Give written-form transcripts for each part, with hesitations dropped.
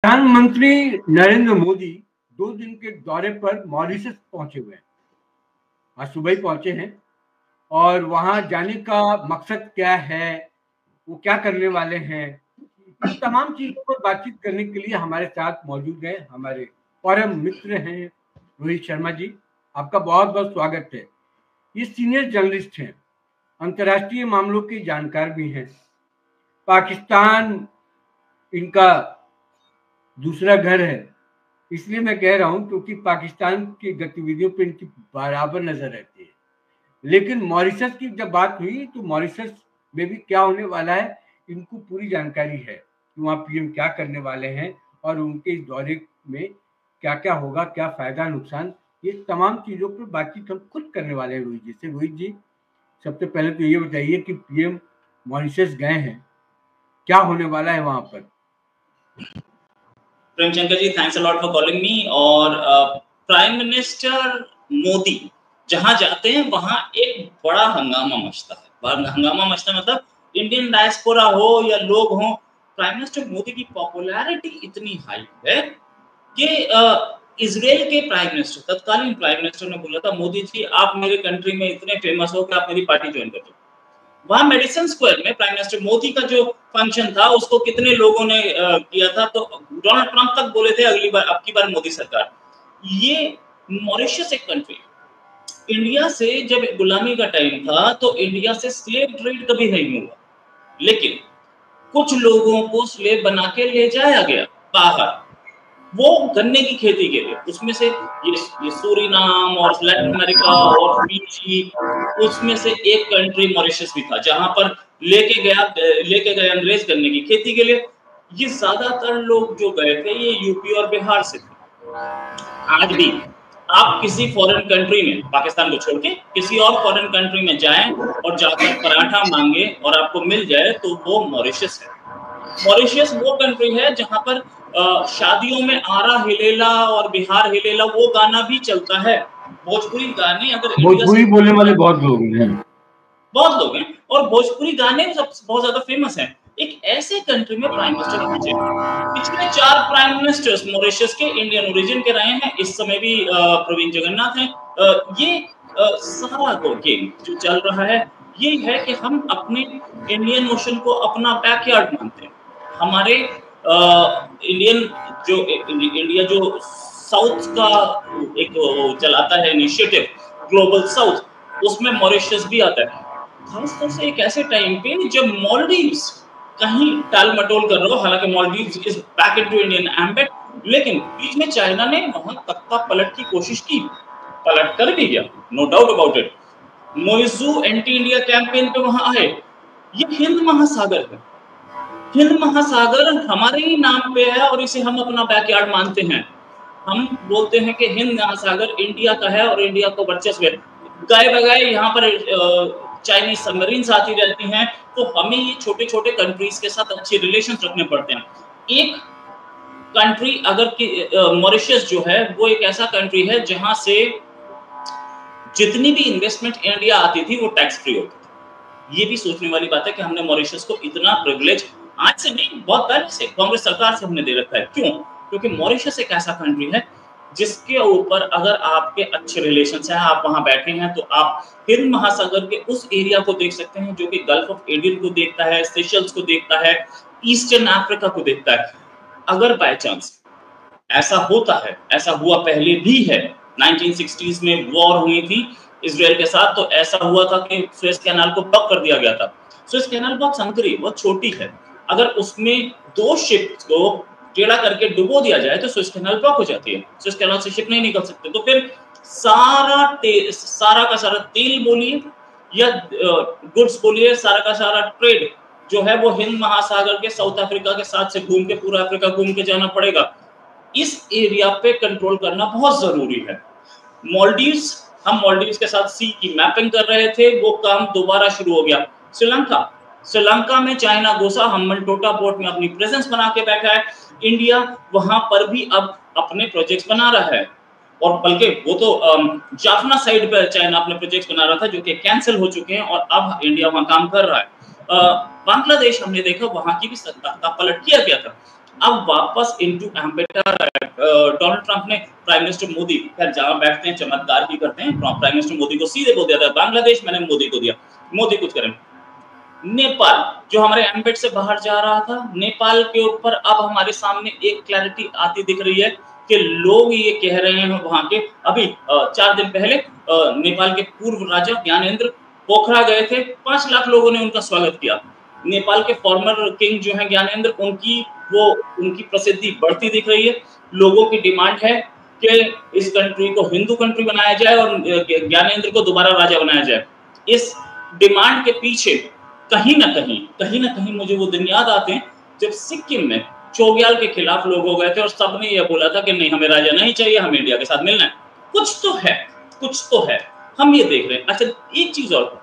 प्रधानमंत्री नरेंद्र मोदी 2 दिन के दौरे पर मॉरिशस पहुंचे हुए हैं। आज सुबह ही पहुंचे हैं और वहां जाने का मकसद क्या है, वो क्या करने वाले हैं, इन तमाम चीजों पर बातचीत करने के लिए हमारे साथ मौजूद हैं हमारे परम मित्र हैं रोहित शर्मा जी। आपका बहुत बहुत स्वागत है। ये सीनियर जर्नलिस्ट हैं, अंतर्राष्ट्रीय मामलों के जानकार भी हैं। पाकिस्तान इनका दूसरा घर है, इसलिए मैं कह रहा हूं क्योंकि पाकिस्तान की गतिविधियों पर इनकी बराबर नजर रहती है। लेकिन मॉरिशस की जब बात हुई तो मॉरिशस में भी क्या होने वाला है इनको पूरी जानकारी है कि वहाँ पीएम क्या करने वाले हैं और उनके इस दौरे में क्या क्या होगा, क्या फायदा नुकसान, ये तमाम चीजों पर बातचीत हम खुद करने वाले हैं रोहित जी से। रोहित जी, सबसे पहले तो ये बताइए कि पीएम मॉरिशस गए हैं, क्या होने वाला है वहां पर? Premshankar ji, thanks a lot for calling me. और प्राइम मिनिस्टर मोदी जहां जाते हैं वहां एक बड़ा हंगामा मचता है। हंगामा मचता मतलब इंडियन डायस्पोरा हो या लोग हो, प्राइम मिनिस्टर मोदी की पॉपुलैरिटी इतनी हाई है कि इजराइल के प्राइम मिनिस्टर, तत्कालीन प्राइम मिनिस्टर ने बोला था, मोदी जी आप मेरे कंट्री में इतने फेमस हो कि आप मेरी पार्टी ज्वाइन कर दो। वहां मेडिसन स्क्वायर में प्राइम मिनिस्टर मोदी का जो फंक्शन था उसको कितने लोगों ने किया था, तो डोनाल्ड ट्रंप तक बोले थे अगली बार, अब की बार मोदी सरकार। ये मॉरिशस एक कंट्री, इंडिया से जब गुलामी का टाइम था तो इंडिया से स्लेव ट्रेड कभी नहीं हुआ, लेकिन कुछ लोगों को स्लेव बना के ले जाया गया बाहर, वो गन्ने की खेती के लिए। उसमें से ये सूरीनाम और लैटिन अमेरिका और फिजी, उसमें से एक कंट्री मॉरिशस भी था जहां पर लेके गए अंग्रेज गन्ने की खेती के लिए। ये ज्यादातर लोग जो गए थे ये यूपी और बिहार से थे। आज भी आप किसी फॉरेन कंट्री में, पाकिस्तान को छोड़ के किसी और फॉरेन कंट्री में जाएं और जाकर पराठा मांगे और आपको मिल जाए तो वो मॉरिशस है। मॉरिशस वो कंट्री है जहां पर शादियों में आरा हिलेला और बिहार हिलेला वो गाना भी चलता है। भोजपुरी गाने अगर भोजपुरी बोलने वाले बहुत लोग हैं, और भोजपुरी गाने बहुत ज्यादा फेमस हैं। एक ऐसे कंट्री में प्राइम मिनिस्टर पहुंचे। पिछले 4 प्राइम मिनिस्टर्स मॉरिशस के इंडियन ओरिजिन के रहे हैं। इस समय भी प्रवीण जगन्नाथ हैं। ये सारा गेम जो चल रहा है ये है कि हम अपने इंडियन ओशन को अपना बैकयार्ड मानते हैं। हमारे इंडिया जो साउथ का एक चलाता है इनिशिएटिव ग्लोबल साउथ, उसमें मॉरिशस भी आता है। खासतौर से एक ऐसे टाइम पे जब मालदीव्स कहीं टाल मटोल कर रहा हो, हालांकि Maldives is back into Indian embed, लेकिन बीच में चाइना ने वहां तख्ता पलट की कोशिश की, पलट कर भी गया, no doubt about it. Muizzu anti India campaign पे वहां आए। ये हिंद महासागर है, हिंद महासागर हमारे ही नाम पे है और इसे हम अपना बैकयार्ड मानते हैं। हम बोलते हैं कि हिंद महासागर इंडिया का है और इंडिया को वर्चस्व है। गाय बगाए यहाँ पर चाइनीज सबमरीन्स आती रहती हैं, तो हमें ये छोटे छोटे कंट्रीज के साथ अच्छे रिलेशन रखने पड़ते हैं। एक कंट्री अगर मॉरिशस जो है वो एक ऐसा कंट्री है जहां से जितनी भी इन्वेस्टमेंट इंडिया आती थी वो टैक्स फ्री होती थी। ये भी सोचने वाली बात है कि हमने मॉरिशस को इतना प्रिविलेज आज से नहीं, बहुत पहले से कांग्रेस सरकार से हमने दे रखा है। क्यों? क्योंकि मॉरिशस एक ऐसा कंट्री है जिसके ऊपर अगर आपके अच्छे रिलेशंस हैं, आप वहां बैठे हैं, तो आप हिंद महासागर के उस एरिया को देख सकते हैं जो कि गल्फ ऑफ एडन को देखता है, सेशल्स को देखता है, ईस्टर्न अफ्रीका को देखता है। अगर बाय चांस ऐसा होता है, ऐसा हुआ पहले भी है, 1960s में वॉर हुई थी इजराइल के साथ, तो ऐसा हुआ था कि सुएज कैनाल को ब्लॉक कर दिया गया था। सुएज कैनाल बहुत संकरी, बहुत छोटी है, अगर उसमें 2 शिप्स को टेढ़ा करके डुबो दिया जाए तो सुएज कैनाल ब्लॉक हो जाती है, सुएज कैनाल से शिप नहीं निकल सकते। तो फिर सारा का सारा तेल बोलिए या गुड्स बोलिए, सारा का सारा ट्रेड जो है वो हिंद महासागर के साउथ अफ्रीका के साथ से घूम के पूरा अफ्रीका घूम के जाना पड़ेगा। इस एरिया पे कंट्रोल करना बहुत जरूरी है। मालदीव्स, हम मालदीव्स के साथ सी की मैपिंग कर रहे थे, वो काम दोबारा शुरू हो गया। श्रीलंका में चाइना घुसा, हम्बनटोटा पोर्ट में अपनी प्रेजेंस बना के बैठा है। इंडिया वहां पर भी अब अपने प्रोजेक्ट्स बना रहा है, और बल्कि वो तो जाफना साइड पे चाइना अपने प्रोजेक्ट्स बना रहा था जो कि कैंसिल हो चुके हैं, और अब इंडिया वहां काम कर रहा है। बांग्लादेश हमने देखा, वहां की भी सत्ता पलट किया गया था। अब वापस इनटू एम्बेटर डोनाल्ड ट्रंप ने प्राइम मिनिस्टर मोदी, खैर जहां बैठते हैं चमत्कार भी करते हैं, प्राइम मिनिस्टर मोदी को सीधे बोल दिया था बांग्लादेश मैंने मोदी को दिया, मोदी कुछ करें। नेपाल जो हमारे एम्बेड से बाहर जा रहा था, नेपाल के ऊपर अब हमारे सामने एक क्लैरिटी आती दिख रही है कि लोग ये कह रहे हैं वहां के, अभी 4 दिन पहले नेपाल के पूर्व राजा ज्ञानेंद्र पोखरा गए थे, 5 लाख लोगों ने उनका स्वागत किया। नेपाल के फॉर्मर किंग जो है ज्ञानेंद्र, उनकी प्रसिद्धि बढ़ती दिख रही है। लोगों की डिमांड है कि इस कंट्री को हिंदू कंट्री बनाया जाए और ज्ञानेंद्र को दोबारा राजा बनाया जाए। इस डिमांड के पीछे कहीं ना कहीं मुझे वो दिन याद आते हैं जब सिक्किम में चोग्याल के खिलाफ लोग हो गए थे और सबने ये बोला था कि नहीं हमें राजा नहीं चाहिए, हमें इंडिया के साथ मिलना है। कुछ तो है, हम ये देख रहे हैं। अच्छा एक चीज और,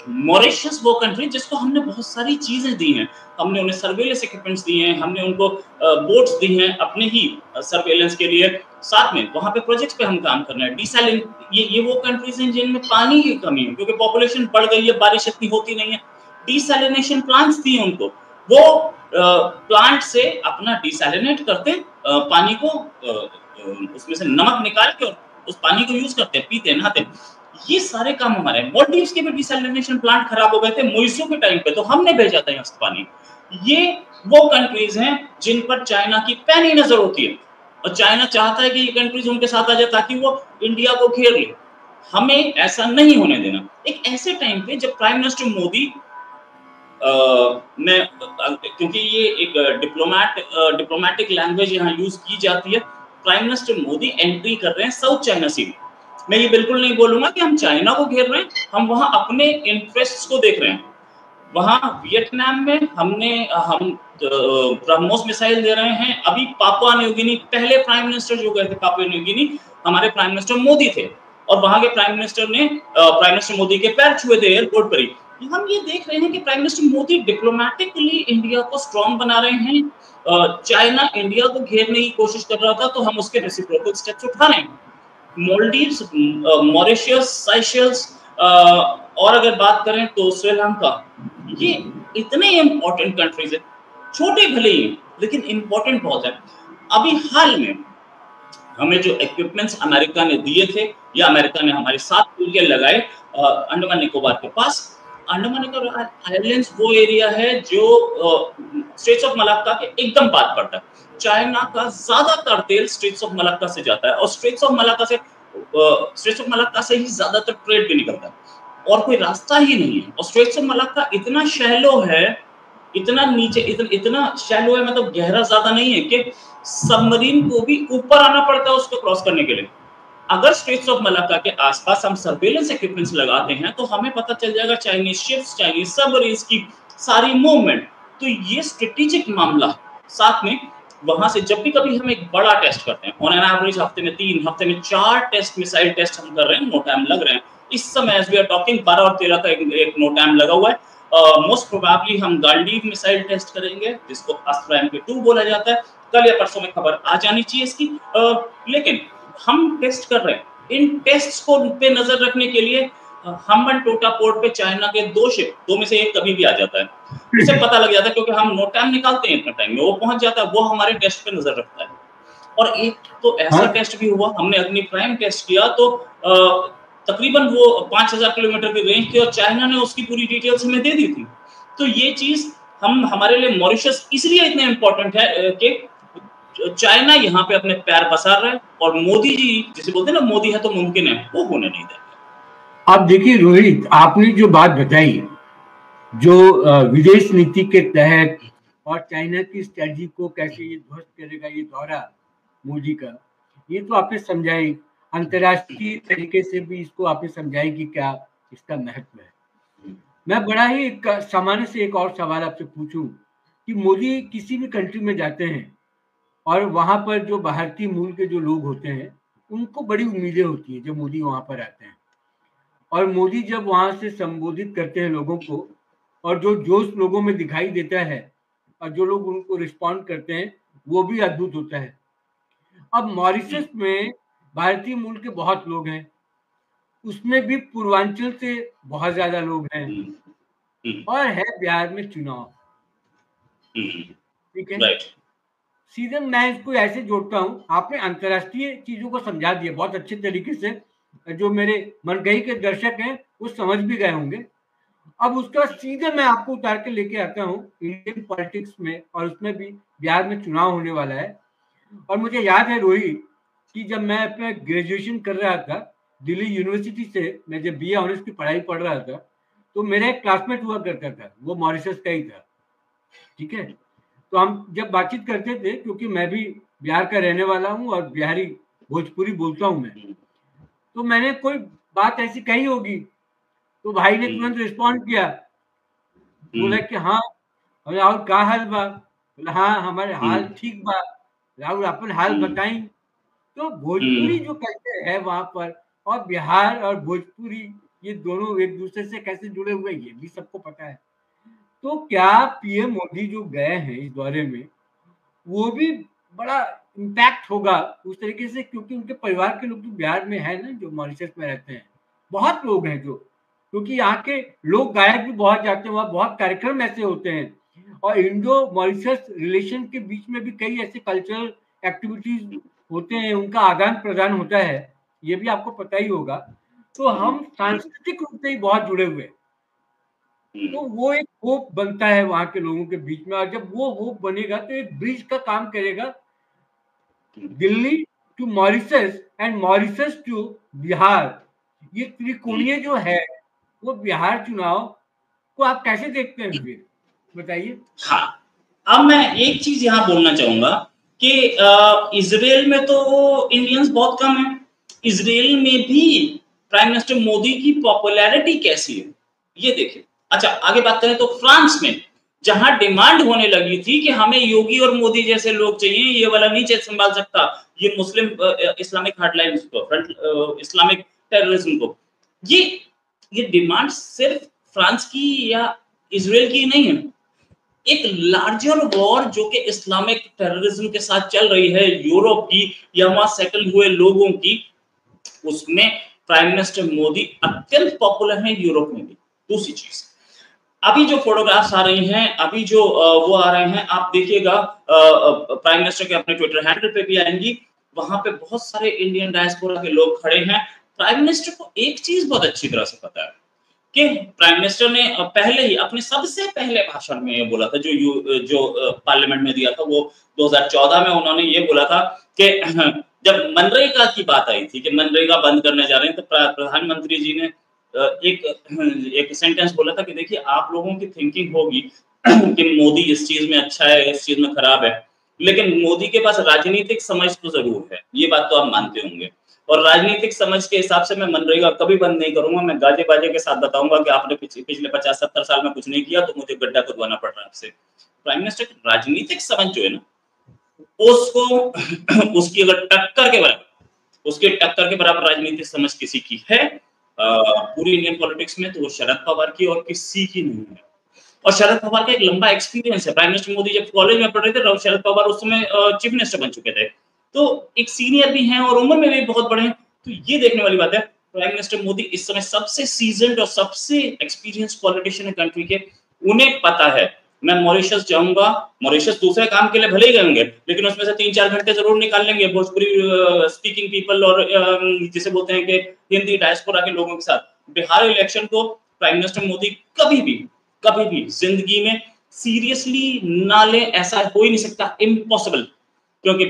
मॉरिशस वो कंट्री जिसको हमने बहुत सारी चीजें दी हैं, हमने उन्हें सर्वेलेंस इक्विपमेंट्स दिए हैं, हमने उनको बोट्स दी हैं अपने ही सर्वेलेंस के लिए, साथ में वहां पे प्रोजेक्ट्स पे हम काम कर रहे हैं। डिसैलिन ये वो कंट्रीज हैं जिनमें पानी की कमी है क्योंकि पॉपुलेशन बढ़ गई है, बारिश इतनी होती नहीं है। डिसैलिनेशन प्लांट्स दिए उनको, वो प्लांट से अपना डिसैलिनेट करते हैं पानी को, उसमें से नमक निकाल के और उस पानी को यूज करते हैं, पीते हैं, नहाते हैं। ये सारे काम हमारे हैं। मालदीव्स के भी डिसैलिनेशन प्लांट खराब हो गए थे मोइसो के टाइम पे, तो हमने भेजा था यहाँ से पानी। ये वो कंट्रीज हैं जिन पर चाइना की पैनी नजर होती है और चाइना चाहता है कि ये कंट्रीज उनके साथ आ जाए ताकि वो इंडिया को घेर ले। हमें ऐसा नहीं होने देना। एक ऐसे टाइम पे जब प्राइम मिनिस्टर मोदी मैं क्योंकि ये एक डिप्लोमेटिक लैंग्वेज यहाँ यूज की जाती है, प्राइम मिनिस्टर मोदी एंट्री कर रहे हैं साउथ चाइना सी में। मैं ये बिल्कुल नहीं बोलूंगा कि हम चाइना को घेर रहे हैं, हम वहां अपने इंटरेस्ट्स को देख रहे हैं। वहां वियतनाम में हम ब्रह्मोस मिसाइल दे रहे हैं। अभी पापुआ न्यू गिनी, पहले प्राइम मिनिस्टर जो गए थे पापुआ न्यू गिनी, हमारे प्राइम मिनिस्टर मोदी थे और वहां के प्राइम मिनिस्टर मोदी के पैर छुए थे एयरपोर्ट पर ही। हम ये देख रहे हैं कि prime minister Modi diplomatically India को स्ट्रॉन्ग बना रहे हैं। चाइना इंडिया को घेरने की कोशिश कर रहा था तो हम उसके रेसिप्रोकल स्टेप्स उठा रहे हैं। मालदीव्स, मॉरिशस, साइशेल्स और अगर बात करें तो श्रीलंका, ये इतने इंपॉर्टेंट कंट्रीज है, छोटे भले ही लेकिन इंपॉर्टेंट बहुत है। अभी हाल में हमें जो इक्विपमेंट्स अमेरिका ने दिए थे या अमेरिका ने हमारे साथ मिलकर लगाए अंडमान निकोबार के पास, अंडमान निकोबार आइलैंड्स वो एरिया है जो स्ट्रेट्स ऑफ मलाक्का के एकदम बाद पड़ता है। चाइना का ज्यादातर तेल स्ट्रेट्स ऑफ मलाक्का से जाता है और स्ट्रेट्स ऑफ मलाक्का से ही ज्यादातर ट्रेड भी निकलता है और कोई रास्ता ही नहीं है। और स्ट्रेट्स ऑफ मलाक्का इतना शैलो है, इतना नीचे, इतना शैलो है, मतलब गहरा ज्यादा नहीं है कि सबमरीन को भी ऊपर आना पड़ता है उसको क्रॉस करने के लिए। अगर स्ट्रेट्स ऑफ मलाक्का के आसपास हम सर्वेलेंस इक्विपमेंट्स लगाते हैं तो हमें पता चल जाएगा चाइनीज शिप्स, चाइनीज सबमरीन्स की सारी मूवमेंट। तो ये स्ट्रेटेजिक मामला। साथ में वहां से जब भी कभी हम एक बड़ा टेस्ट करते हैं, ऑन एन एवरेज हफ्ते में 3, हफ्ते में 4 टेस्ट, मिसाइल टेस्ट हम कर रहे हैं, नो टाइम लग रहे हैं। इस समय एज वी आर टॉकिंग 12 और 13 का एक नो टाइम लगा हुआ है। मोस्ट प्रोबेबली हम गालडीव मिसाइल टेस्ट करेंगे जिसको अस्त्रा MP2 बोला जाता है। कल या परसों में खबर आ जानी चाहिए इसकी। लेकिन हम टेस्ट कर रहे हैं। इन टेस्ट्स को पे नजर रखने के लिए हम्बन टोटा पोर्ट पे चाइना के 2 शिप, 2 में से एक कभी भी आ जाता है, उसे पता लग जाता है क्योंकि हम नो टाइम निकालते हैं, इतना टाइम में वो पहुंच जाता है, वो हमारे टेस्ट पे नजर रखता है। और एक तो ऐसा टेस्ट भी हुआ, हमने अग्नि प्राइम टेस्ट किया तो तकरीबन वो 5000 किलोमीटर की रेंज थी और चाइना ने उसकी पूरी डिटेल्स हमें दे दी थी। तो ये चीज हमारे लिए मॉरिशस इसलिए इतने इंपॉर्टेंट है कि चाइना यहाँ पे अपने पैर पसार रहा है और मोदी जी जिसे बोलते हैं ना, मोदी है तो मुमकिन है, वो होने नहीं देंगे। अब देखिए रोहित, आपने जो बात बताई, जो विदेश नीति के तहत और चाइना की स्ट्रेटजी को कैसे ये ध्वस्त करेगा ये दौरा मोदी का, ये तो आपने समझाई। अंतर्राष्ट्रीय तरीके से भी इसको आपने समझाई कि क्या इसका महत्व है। मैं बड़ा ही सामान्य से एक और सवाल आपसे पूछूं कि मोदी किसी भी कंट्री में जाते हैं और वहां पर जो भारतीय मूल के जो लोग होते हैं उनको बड़ी उम्मीदें होती हैं जब मोदी वहां पर आते हैं। और मोदी जब वहां से संबोधित करते हैं लोगों को और जो जोश लोगों में दिखाई देता है और जो लोग उनको रिस्पॉन्ड करते हैं वो भी अद्भुत होता है। अब मॉरिशस में भारतीय मूल के बहुत लोग हैं, उसमें भी पूर्वांचल से बहुत ज्यादा लोग हैं और है बिहार में चुनाव, ठीक है। सीधे मैं इसको ऐसे जोड़ता हूँ, आपने अंतर्राष्ट्रीय चीज़ों को समझा दिया बहुत अच्छे तरीके से, जो मेरे मनगढ़ंत के दर्शक हैं, वो समझ भी गए होंगे। अब उसका सीधे मैं आपको उतार के लेके आता हूँ इंडियन पॉलिटिक्स में, और उसमें भी बिहार में चुनाव होने वाला है। और मुझे याद है रोहित कि जब मैं अपना ग्रेजुएशन कर रहा था दिल्ली यूनिवर्सिटी से, मैं जब बीए ऑनर्स की पढ़ाई पढ़ रहा था, तो मेरा एक क्लासमेट हुआ करता था, वो मॉरिशस का ही था, ठीक है। तो हम जब बातचीत करते थे, क्योंकि मैं भी बिहार का रहने वाला हूँ और बिहारी भोजपुरी बोलता हूँ मैं, तो मैंने कोई बात ऐसी कही होगी, तो भाई ने तुरंत रिस्पॉन्ड किया, बोला कि हाँ राहुल का हाल बा, बोला हाँ हमारे हाल ठीक बा, राहुल अपन हाल बताई। तो भोजपुरी जो कल्चर है वहां पर, और बिहार और भोजपुरी, ये दोनों एक दूसरे से कैसे जुड़े हुए ये भी सबको पता है। तो क्या पीएम मोदी जो गए हैं इस दौरे में, वो भी बड़ा इम्पैक्ट होगा उस तरीके से, क्योंकि उनके परिवार के लोग जो बिहार में है ना, जो मॉरिशस में रहते हैं, बहुत लोग हैं जो, क्योंकि यहाँ के लोक गायक भी बहुत जाते हैं, वहाँ बहुत कार्यक्रम ऐसे होते हैं, और इंडो मॉरिशस रिलेशन के बीच में भी कई ऐसे कल्चरल एक्टिविटीज होते हैं, उनका आदान प्रदान होता है, ये भी आपको पता ही होगा। तो हम सांस्कृतिक रूप से ही बहुत जुड़े हुए हैं। तो वो एक होप बनता है वहां के लोगों के बीच में, और जब वो होप बनेगा तो एक ब्रिज का काम करेगा, Delhi to Mauritius and Mauritius to Bihar. ये त्रिकोणीय जो है, वो बिहार चुनाव को आप कैसे देखते हैं फिर, बताइए। हाँ, अब मैं एक चीज यहाँ बोलना चाहूंगा कि इजराइल में तो इंडियंस बहुत कम है, इजराइल में भी प्राइम मिनिस्टर मोदी की पॉपुलैरिटी कैसी है ये देखिए। अच्छा, आगे बात करें तो फ्रांस में, जहां डिमांड होने लगी थी कि हमें योगी और मोदी जैसे लोग चाहिए, ये वाला नीचे संभाल सकता, ये मुस्लिम इस्लामिक हार्डलाइन को, फ्रंट इस्लामिक टेररिज्म को, ये डिमांड सिर्फ फ्रांस की या इजराइल की नहीं है, एक लार्जर वॉर जो कि इस्लामिक टेररिज्म के साथ चल रही है यूरोप की या वहां सेटल हुए लोगों की, उसमें प्राइम मिनिस्टर मोदी अत्यंत पॉपुलर है यूरोप में भी। दूसरी चीज, अभी जो फोटोग्राफ्स आ रही हैं, अभी जो वो आ रहे हैं, आप देखिएगा प्राइम मिनिस्टर के अपने ट्विटर हैंडल पे भी आएंगी, वहां पे बहुत सारे इंडियन डायस्पोरा के लोग खड़े हैं। प्राइम मिनिस्टर को एक चीज बहुत अच्छी तरह से पता है कि प्राइम मिनिस्टर ने पहले ही अपने सबसे पहले भाषण में ये बोला था, जो पार्लियामेंट में दिया था, वो 2014 में उन्होंने ये बोला था कि जब मनरेगा की बात आई थी कि मनरेगा बंद करने जा रहे हैं, तो प्रधानमंत्री जी ने एक सेंटेंस बोला था कि देखिए, आप लोगों की थिंकिंग होगी कि मोदी इस चीज में अच्छा है, इस चीज में खराब है, लेकिन मोदी के पास राजनीतिक समझ तो जरूर है, ये बात तो आप मानते होंगे। और राजनीतिक समझ के हिसाब से मैं मनरेगा कभी बंद नहीं करूंगा, मैं गाजे बाजे के साथ बताऊंगा कि आपने पिछले 50-70 साल में कुछ नहीं किया तो मुझे गड्ढा खुदवाना पड़ रहा है आपसे। प्राइम मिनिस्टर की राजनीतिक समझ जो है ना, उसको उसकी अगर उसके टक्कर के बराबर राजनीतिक समझ किसी की है पूरी इंडियन पॉलिटिक्स में, तो वो शरद पवार की और किसी की नहीं है। और शरद पवार का एक लंबा एक्सपीरियंस है। प्राइम मिनिस्टर मोदी जब कॉलेज में पढ़ रहे थे, शरद पवार उस समय चीफ मिनिस्टर बन चुके थे, तो एक सीनियर भी हैं और उम्र में भी बहुत बड़े हैं। तो ये देखने वाली बात है, प्राइम मिनिस्टर मोदी इस समय सबसे सीजन्ड और सबसे एक्सपीरियंस पॉलिटिशियन है कंट्री के। उन्हें पता है मैं मॉरिशस जाऊंगा, मॉरिशस दूसरे काम के लिए भले ही गएंगे, लेकिन उसमें से 3-4 घंटे जरूर निकाल लेंगे भोजपुरी स्पीकिंग पीपल और जिसे बोलते हैं कि हिंदी डायस्पोरा के लोगों के साथ। बिहार इलेक्शन को प्राइम मिनिस्टर मोदी कभी भी जिंदगी में सीरियसली ना ले, ऐसा हो ही नहीं सकता, इम्पॉसिबल। क्योंकि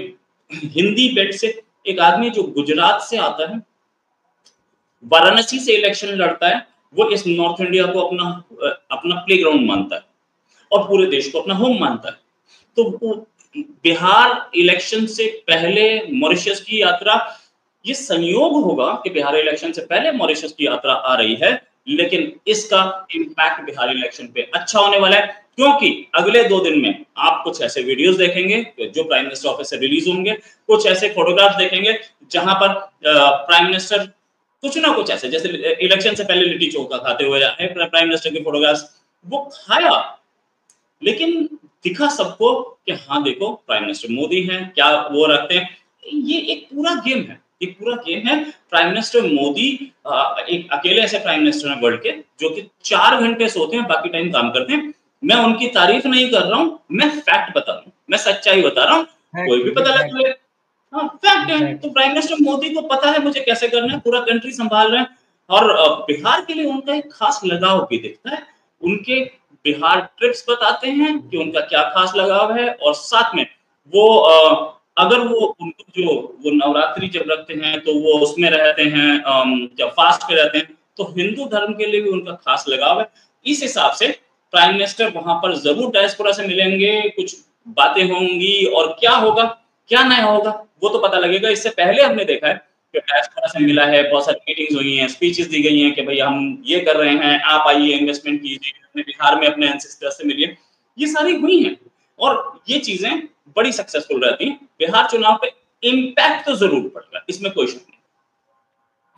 हिंदी बेल्ट से एक आदमी जो गुजरात से आता है, वाराणसी से इलेक्शन लड़ता है, वो इस नॉर्थ इंडिया को अपना प्लेग्राउंड मानता है और पूरे देश को अपना होम मानता है। तो बिहार इलेक्शन से पहले मॉरिशस की यात्रा, ये संयोग होगा कि बिहार इलेक्शन से पहले मॉरिशस की यात्रा आ रही है, लेकिन इसका इम्पैक्ट बिहार इलेक्शन पे अच्छा होने वाला है, क्योंकि अगले 2 दिन में आप कुछ ऐसे वीडियोस देखेंगे जो प्राइम मिनिस्टर ऑफिस से रिलीज होंगे, कुछ ऐसे फोटोग्राफ देखेंगे जहां पर प्राइम मिनिस्टर कुछ ना कुछ ऐसे, जैसे इलेक्शन से पहले लिट्टी चोखा खाते हुए प्राइम मिनिस्टर के फोटोग्राफ्स वो खाया, लेकिन दिखा सबको कि हाँ देखो प्राइम मिनिस्टर मोदी हैं, क्या वो रखते हैं। ये एक पूरा गेम है, एक पूरा गेम है। प्राइम मिनिस्टर मोदी एक अकेले ऐसे प्राइम मिनिस्टर हैं वर्ल्ड के जो कि 4 घंटे सोते हैं, बाकी टाइम काम करते हैं। मैं उनकी तारीफ नहीं कर रहा हूं, मैं फैक्ट बता रहा हूं, मैं सच्चाई बता रहा हूं। कोई भी एग्जैक्टली, पता लगा ले। एग्जैक्टली, हाँ, फैक्ट है। तो एग्जैक्टली। प्राइम मिनिस्टर मोदी को पता है मुझे कैसे करना है, पूरा कंट्री सँभाल रहे हैं और बिहार के लिए उनका एक ख़ास लगाव भी दिखता है। उनके बिहार ट्रिप्स बताते हैं कि उनका क्या ख़ास लगाव है और साथ में वो अगर वो उनको जो वो नवरात्रि जब रखते हैं तो वो उसमें रहते हैं जब फास्ट पे रहते हैं, तो हिंदू धर्म के लिए भी उनका ख़ास लगाव है। इस हिसाब से प्राइम मिनिस्टर वहाँ पर ज़रूर डायस्पोरा से मिलेंगे, कुछ बातें होंगी और क्या होगा, क्या नहीं होगा, वो तो पता लगेगा। इससे पहले हमने देखा है कि डायस्पोरा से जी, मिला है, बहुत सारी मीटिंग्स हुई हैं, स्पीचेस दी गई हैं कि भई हम ये कर रहे हैं, आप आइए इन्वेस्टमेंट कीजिए, अपने बिहार में अपने एंसेस्टर्स से मिलिए। ये सारी हुई हैं और ये चीज़ें बड़ी सक्सेसफुल रहती हैं। बिहार चुनाव पे इम्पैक्ट तो ज़रूर पड़ेगा, इसमें कोई शक नहीं।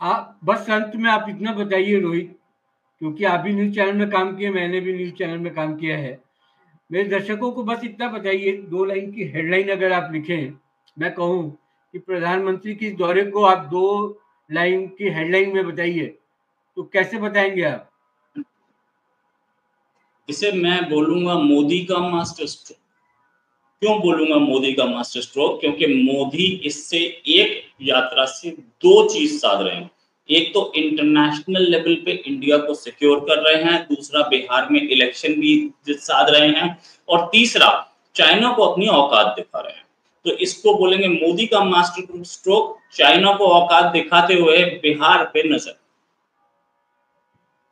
आप बस अंत में आप इतना बताइए रोहित, क्योंकि आप भी न्यूज़ चैनल में काम किए, मैंने भी न्यूज़ चैनल में काम किया है। मेरे दर्शकों को बस इतना बताइए, 2 लाइन की हेडलाइन अगर आप लिखें, मैं कहूँ कि प्रधानमंत्री के इस दौरे को आप 2 लाइन की हेडलाइन में बताइए, तो कैसे बताएँगे आप? इसे मैं बोलूँगा मोदी का मास्टर स्ट्रोक। क्यों बोलूँगा मोदी का मास्टर स्ट्रोक? क्योंकि मोदी इससे एक यात्रा से 2 चीज़ साध रहे हैं। एक तो इंटरनेशनल लेवल पे इंडिया को सिक्योर कर रहे हैं, दूसरा बिहार में इलेक्शन भी साध रहे हैं और तीसरा चाइना को अपनी औकात दिखा रहे हैं। तो इसको बोलेंगे मोदी का मास्टर स्ट्रोक, चाइना को औकात दिखाते हुए बिहार पे नज़र।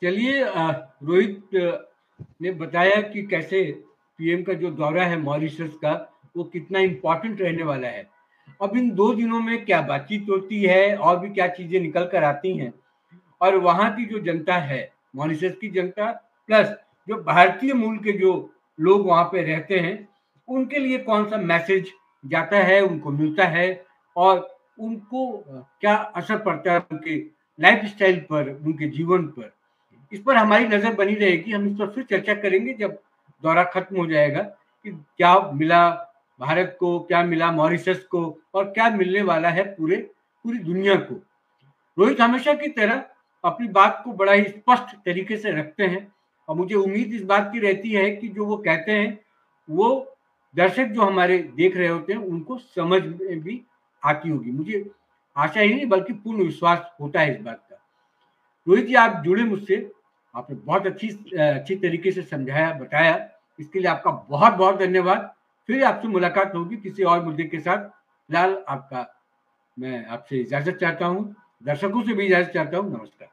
चलिए रोहित ने बताया कि कैसे पीएम का जो दौरा है मॉरिशस का, वो कितना इम्पोर्टेंट रहने वाला है। अब इन 2 दिनों में क्या बातचीत होती है और भी क्या चीज़ें निकल कर आती हैं, और वहाँ की जो जनता है, मॉरिशस की जनता प्लस जो भारतीय मूल के जो लोग वहाँ पे रहते हैं, उनके लिए कौन-सा मैसेज जाता है, उनको मिलता है, और उनको क्या असर पड़ता है उनके लाइफ़स्टाइल पर, उनके जीवन पर। इस पर हमारी नज़र बनी रहेगी। हम इस पर फिर चर्चा करेंगे जब दौरा खत्म हो जाएगा, कि क्या मिला भारत को, क्या मिला मॉरिशस को, और क्या मिलने वाला है पूरी दुनिया को। रोहित हमेशा की तरह अपनी बात को बड़ा ही स्पष्ट तरीके से रखते हैं, और मुझे उम्मीद इस बात की रहती है कि जो वो कहते हैं, वो दर्शक जो हमारे देख रहे होते हैं, उनको समझ में भी आती होगी। मुझे आशा ही नहीं बल्कि पूर्ण विश्वास होता है इस बात का। रोहित जी, आप जुड़े मुझसे, आपने बहुत अच्छी तरीके से समझाया, बताया। इसके लिए आपका बहुत-बहुत धन्यवाद। फिर आपसे मुलाकात होगी किसी और मुद्दे के साथ। फिलहाल मैं आपसे इजाज़त चाहता हूँ, दर्शकों से भी इजाज़त चाहता हूँ। नमस्कार।